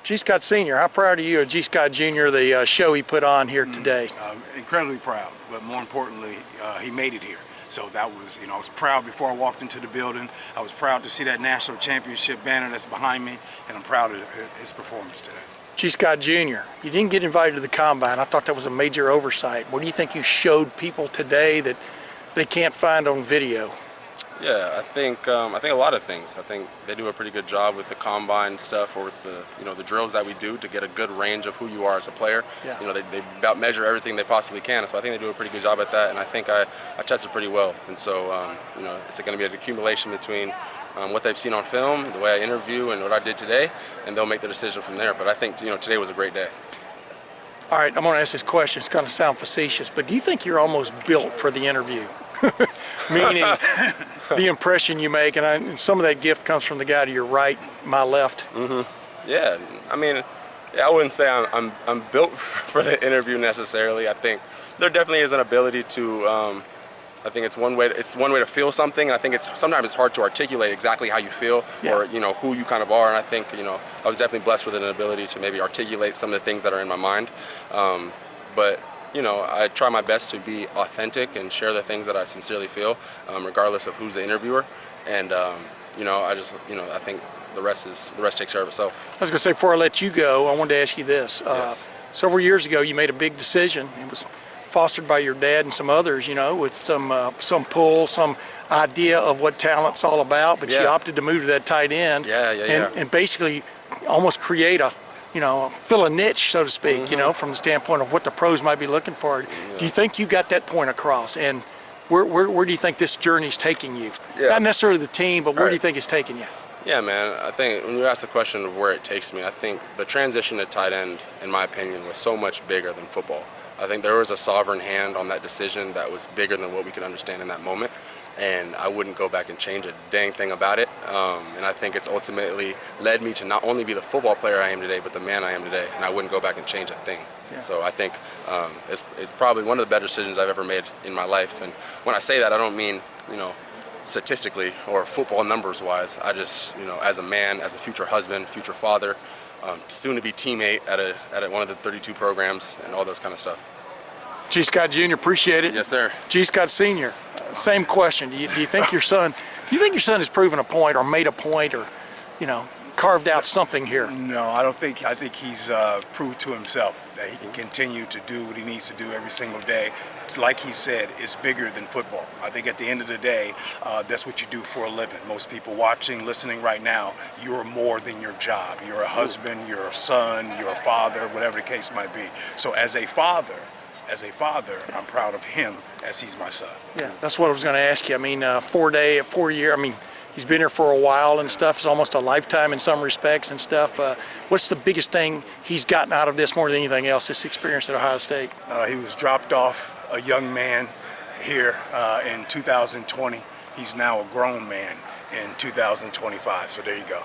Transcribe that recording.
G. Scott Sr., how proud are you of G. Scott Jr., the show he put on here today? Incredibly proud, but more importantly, he made it here. So that was, I was proud before I walked into the building. I was proud to see that national championship banner that's behind me, and I'm proud of his performance today. G. Scott Jr., you didn't get invited to the Combine. I thought that was a major oversight. What do you think you showed people today that they can't find on video? Yeah, I think a lot of things. I think they do a pretty good job with the combine stuff, or with the the drills that we do to get a good range of who you are as a player. Yeah. They about measure everything they possibly can. So I think they do a pretty good job at that, and I think I tested pretty well. And so it's going to be an accumulation between what they've seen on film, the way I interview, and what I did today, and they'll make the decision from there. But I think today was a great day. All right, I'm going to ask this question. It's going to sound facetious, but do you think you're almost built for the interview? Meaning the impression you make, and some of that gift comes from the guy to your right, my left. Yeah, I mean, I wouldn't say I'm built for the interview necessarily. I think there definitely is an ability to. I think it's one way to feel something. And I think sometimes it's hard to articulate exactly how you feel, or who you kind of are. And I think I was definitely blessed with an ability to maybe articulate some of the things that are in my mind. But I try my best to be authentic and share the things that I sincerely feel, regardless of who's the interviewer. And I think the rest takes care of itself. I was going to say, before I let you go, I wanted to ask you this. Yes. Several years ago, you made a big decision. It was fostered by your dad and some others, with some pull, some idea of what talent's all about. But you opted to move to that tight end. And basically, almost create a fill a niche, so to speak, from the standpoint of what the pros might be looking for. Yeah. Do you think you got that point across? And where do you think this journey's taking you? Yeah. Not necessarily the team, but where do you think it's taking you? Yeah, man, I think when you ask the question of where it takes me, I think the transition to tight end, in my opinion, was so much bigger than football. I think there was a sovereign hand on that decision that was bigger than what we could understand in that moment. And I wouldn't go back and change a dang thing about it. And I think it's ultimately led me to not only be the football player I am today, but the man I am today. And I wouldn't go back and change a thing. Yeah. So I think it's probably one of the better decisions I've ever made in my life. And when I say that, I don't mean, statistically or football numbers wise. I just, as a man, as a future husband, future father, soon to be teammate at one of the 32 programs and all those kind of stuff. G. Scott Jr., appreciate it. Yes, sir. G. Scott Sr., same question. Do you think your son has proven a point, or made a point, or carved out something here? No, I think he's proved to himself that he can continue to do what he needs to do every single day. Like he said, it's bigger than football. I think at the end of the day, that's what you do for a living. Most people watching, listening right now, you're more than your job. You're a husband, you're a son, you're a father, whatever the case might be. So as a father, I'm proud of him as he's my son. Yeah, that's what I was going to ask you. I mean, 4 year. I mean, he's been here for a while and stuff. It's almost a lifetime in some respects and stuff. What's the biggest thing he's gotten out of this more than anything else, this experience at Ohio State? He was dropped off a young man here in 2020. He's now a grown man in 2025. So there you go.